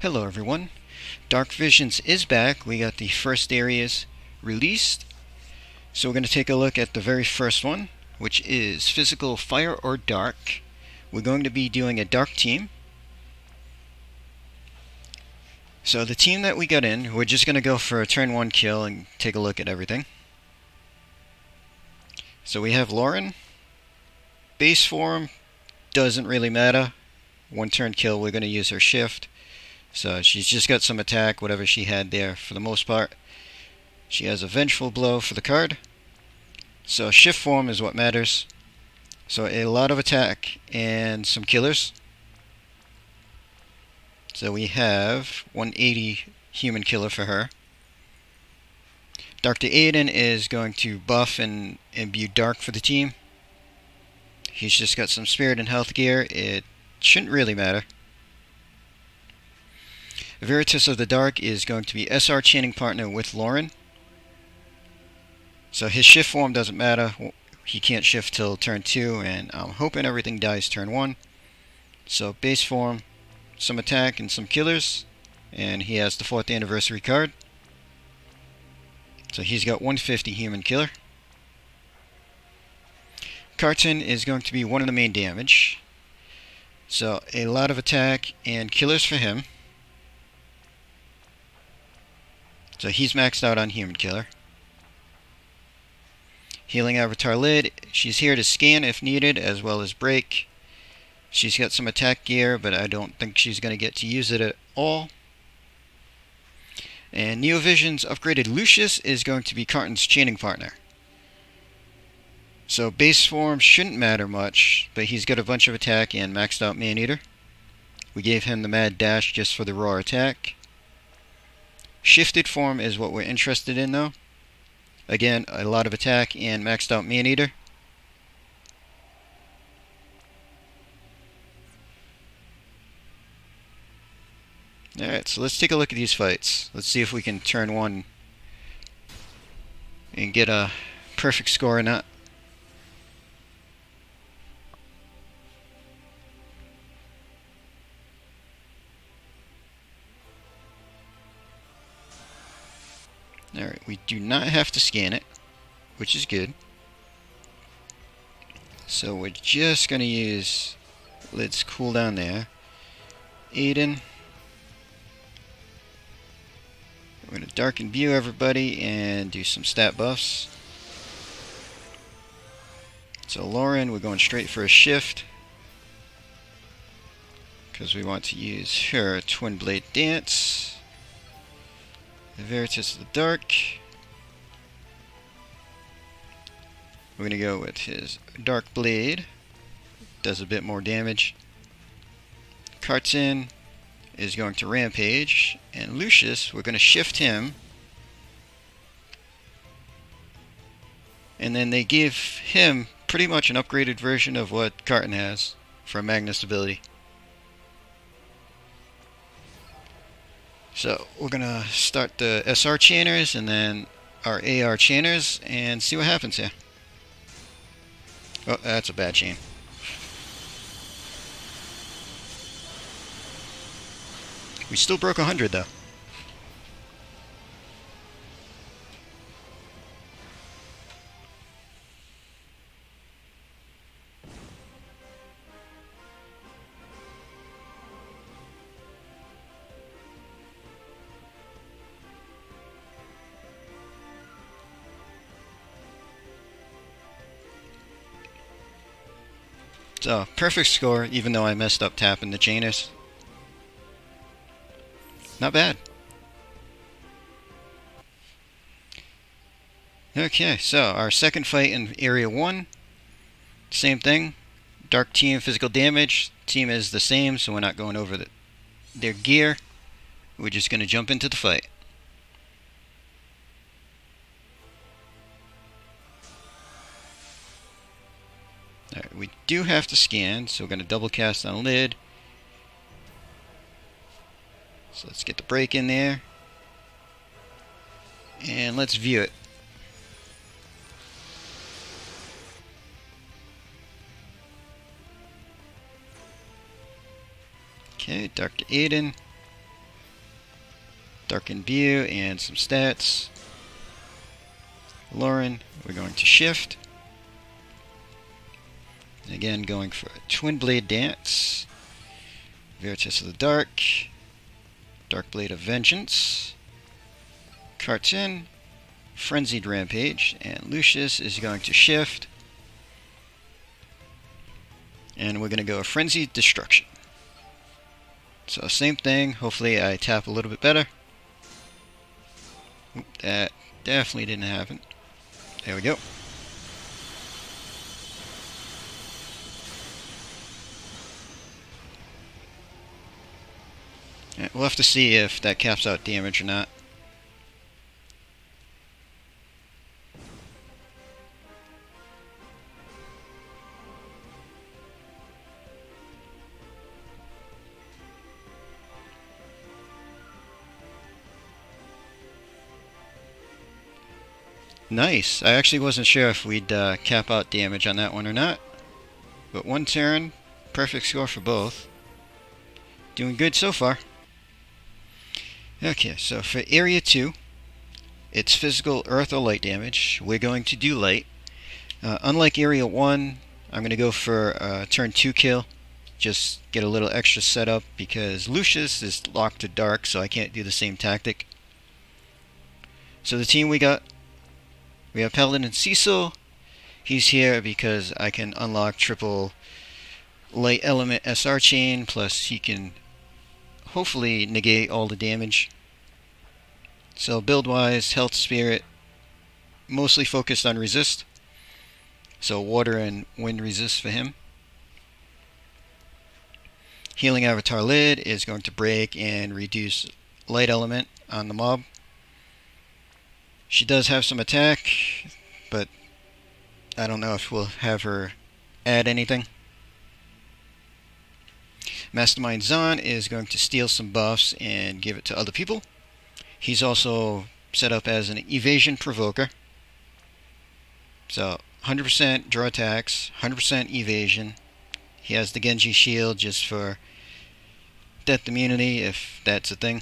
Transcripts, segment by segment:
Hello everyone, Dark Visions is back. We got the first areas released. So we're going to take a look at the very first one, which is Physical Fire or Dark. We're going to be doing a Dark team. So the team that we got in, we're just going to go for a turn 1 kill and take a look at everything. So we have Lauren. Base form, doesn't really matter. 1 turn kill, we're going to use her shift. So she's just got some attack, whatever she had there for the most part. She has a Vengeful Blow for the card. So shift form is what matters. So a lot of attack and some killers. So we have 180 human killer for her. Dr. Aiden is going to buff and imbue dark for the team. He's just got some spirit and health gear. It shouldn't really matter. Veritas of the Dark is going to be SR chaining partner with Lauren. So his shift form doesn't matter. He can't shift till turn 2, and I'm hoping everything dies turn 1. So base form, some attack and some killers, and he has the 4th anniversary card. So he's got 150 human killer. Carton is going to be one of the main damage. So a lot of attack and killers for him. So he's maxed out on human killer. Healing Avatar Lid, she's here to scan if needed, as well as break. She's got some attack gear, but I don't think she's going to get to use it at all. And Neovision's upgraded Lucius is going to be Carton's chaining partner. So base form shouldn't matter much, but he's got a bunch of attack and maxed out Maneater. We gave him the Mad Dash just for the raw attack. Shifted form is what we're interested in though. Again, a lot of attack and maxed out Maneater. Alright, so let's take a look at these fights. Let's see if we can turn 1 and get a perfect score or not. Alright, we do not have to scan it, which is good. So we're just going to use Lid's cooldown there. Aiden. We're going to darken view everybody and do some stat buffs. So Lauren, we're going straight for a shift, because we want to use her Twin Blade Dance. Veritas of the Dark. We're going to go with his Dark Blade. Does a bit more damage. Carton is going to Rampage. And Lucius, we're going to shift him. And then they give him pretty much an upgraded version of what Carton has for Magnus ability. So we're going to start the SR chainers and then our AR chainers and see what happens here. Oh, that's a bad chain. We still broke 100 though. So, perfect score, even though I messed up tapping the chainers. Not bad. Okay, so our second fight in Area 1. Same thing. Dark team, physical damage. Team is the same, so we're not going over their gear. We're just going to jump into the fight. Alright, we do have to scan, so we're going to double cast on Lid. So let's get the break in there. And let's view it. Okay, Dr. Aiden. Dark Imbue and some stats. Lauren, we're going to shift. Again, going for a Twin Blade Dance. Veritas of the Dark. Dark Blade of Vengeance. Carton. Frenzied Rampage. And Lucius is going to shift. And we're going to go Frenzied Destruction. So same thing. Hopefully I tap a little bit better. That definitely didn't happen. There we go. We'll have to see if that caps out damage or not. Nice. I actually wasn't sure if we'd cap out damage on that one or not. But one turn, perfect score for both. Doing good so far. Okay, so for Area 2, it's physical earth or light damage. We're going to do light. Unlike Area 1, I'm going to go for a turn 2 kill. Just get a little extra setup because Lucius is locked to dark, so I can't do the same tactic. So the team we got, we have Paladin Cecil. He's here because I can unlock triple light element SR chain, plus he can hopefully negate all the damage. So build wise, health spirit, mostly focused on resist. So water and wind resist for him. Healing Avatar Lid is going to break and reduce light element on the mob. She does have some attack, but I don't know if we'll have her add anything. Mastermind Zahn is going to steal some buffs and give it to other people. He's also set up as an evasion provoker. So 100% draw attacks, 100% evasion. He has the Genji shield just for death immunity if that's a thing.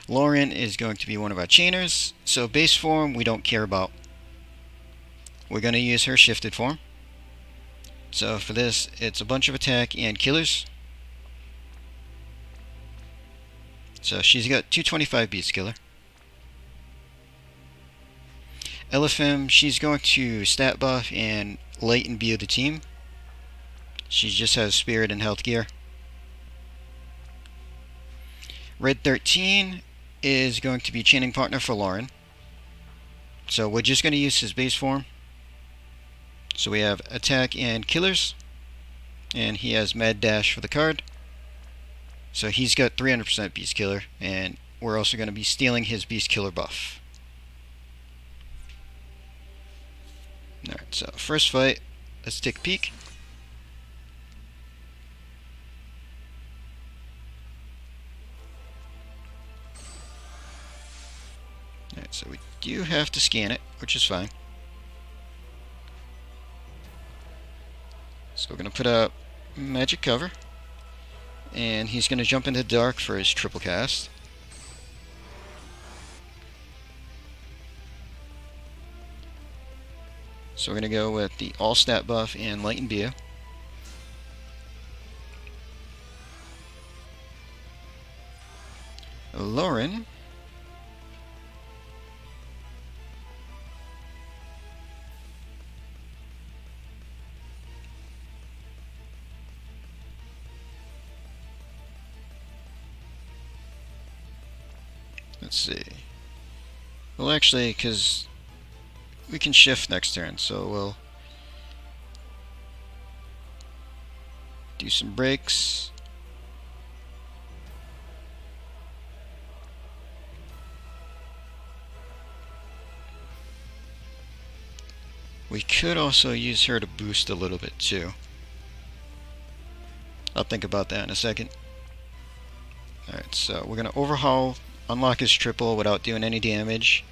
Lauren is going to be one of our chainers. So base form we don't care about. We're going to use her shifted form. So for this, it's a bunch of attack and killers. So she's got 225 Beast Killer. Elephim, she's going to stat buff and light imbue the team. She just has spirit and health gear. Red 13 is going to be chaining partner for Lauren. So we're just going to use his base form. So we have attack and killers, and he has mad dash for the card. So he's got 300% beast killer, and we're also going to be stealing his beast killer buff. Alright, so first fight, let's take a peek. Alright, so we do have to scan it, which is fine. So we're going to put up magic cover, and he's going to jump into dark for his triple cast. So we're going to go with the all stat buff and light imbue. Lauren. Let's see. Well, actually, because we can shift next turn, so we'll do some breaks. We could also use her to boost a little bit too. I'll think about that in a second. Alright, so we're going to overhaul, unlock his triple without doing any damage.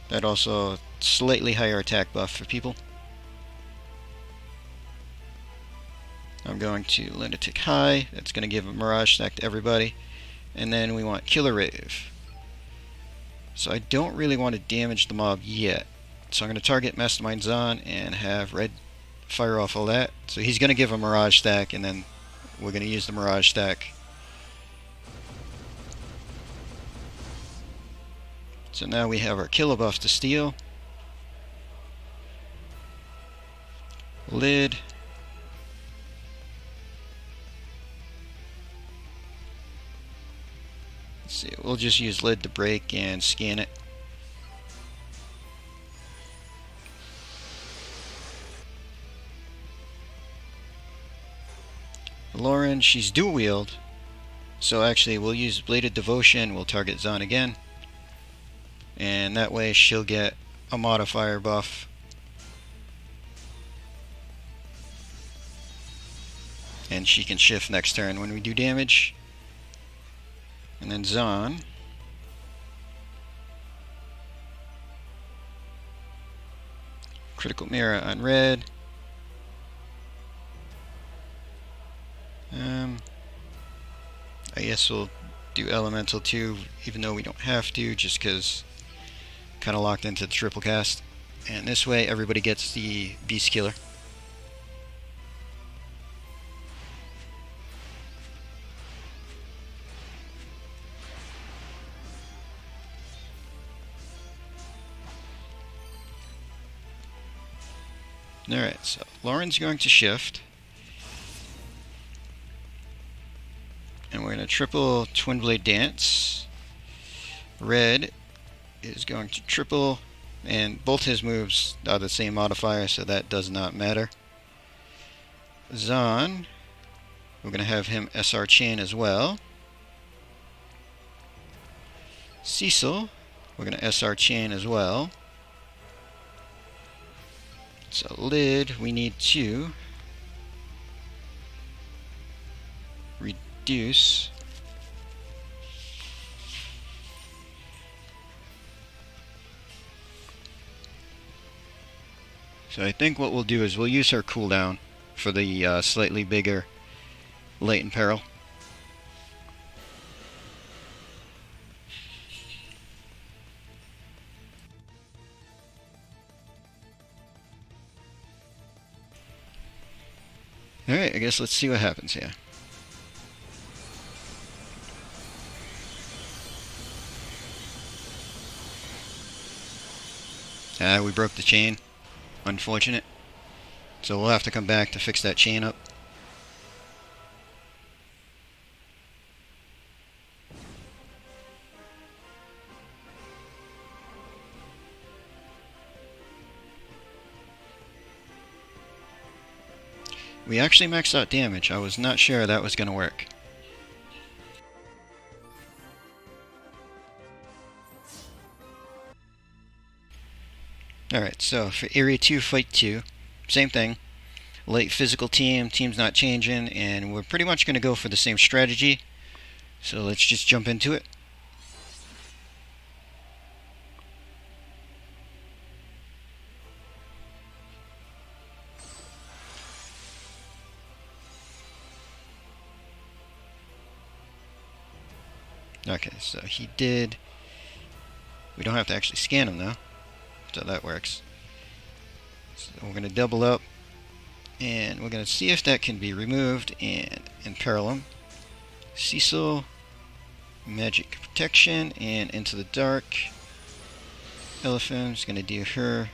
That also slightly higher attack buff for people. I'm going to Lunatic High. That's going to give a Mirage stack to everybody. And then we want Killer Rave. So I don't really want to damage the mob yet. So I'm going to target Mastermind Zahn and have Red fire off all that. So he's going to give a Mirage stack, and then we're going to use the Mirage stack. So now we have our killer buff to steal. Lid. Let's see, we'll just use lid to break and scan it. Lauren, she's dual wield. So actually we'll use Bladed Devotion, we'll target Zahn again. And that way she'll get a modifier buff. And she can shift next turn when we do damage. And then Zahn. Critical Mirror on red. I guess we'll do Elemental too, even though we don't have to, just because kind of locked into the triple cast. And this way everybody gets the Beast Killer. Alright, so Lauren's going to shift. And we're going to triple Twin Blade Dance. Red is going to triple, and both his moves are the same modifier, so that does not matter. Zahn, we're going to have him SR chain as well. Cecil, we're going to SR chain as well. So Lid, we need to reduce so I think what we'll do is we'll use her cooldown for the slightly bigger Latent Peril. Alright, I guess let's see what happens here. We broke the chain. Unfortunate. So we'll have to come back to fix that chain up. We actually maxed out damage. I was not sure that was going to work. Alright, so for Area 2, Fight 2, same thing. Light physical team, team's not changing, and we're pretty much going to go for the same strategy. So let's just jump into it. Okay, so he did. We don't have to actually scan him though, so that works. So we're going to double up, and we're going to see if that can be removed and imperil him. Cecil, Magic Protection, and Into the Dark. Elephant's going to do her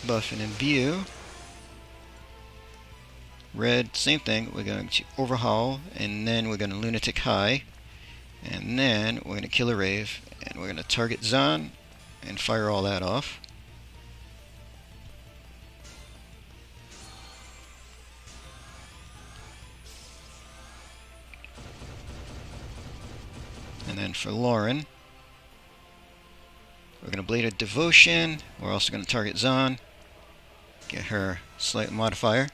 buff and imbue. Red, same thing. We're going to overhaul, and then we're going to Lunatic High. And then we're going to Killer Rave, and we're going to target Zahn and fire all that off. And then for Lauren, we're going to Bladed Devotion. We're also going to target Zahn, get her slight modifier.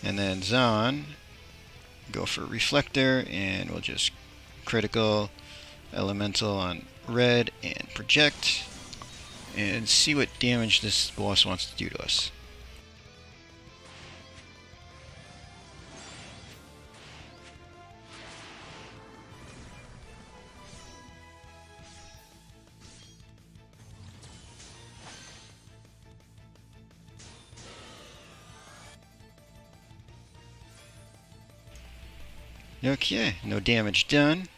And then Zahn, go for Reflector, and we'll just critical Elemental on red and project and see what damage this boss wants to do to us. Okay, no damage done.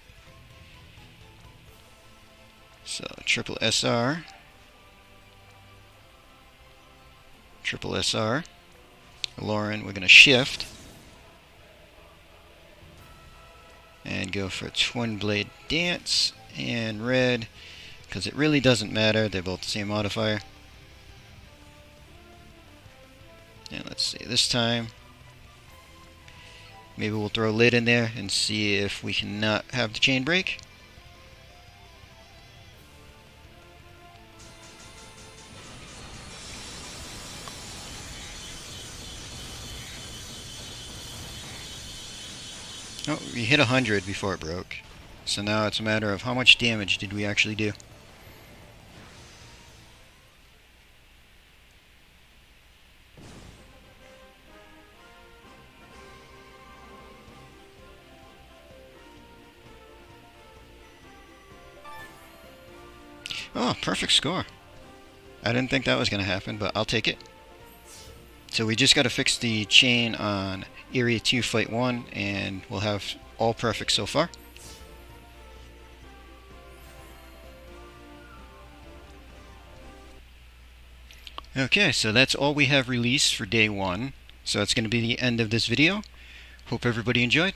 So triple SR. Triple SR. Lauren, we're going to shift. And go for a twin blade dance. And red, because it really doesn't matter. They're both the same modifier. And let's see, this time, maybe we'll throw a lid in there and see if we can not have the chain break. Oh, we hit 100 before it broke. So now it's a matter of how much damage did we actually do. Oh, perfect score. I didn't think that was going to happen, but I'll take it. So we just got to fix the chain on Area 2 Fight 1, and we'll have all perfect so far. Okay, so that's all we have released for day 1. So that's going to be the end of this video. Hope everybody enjoyed.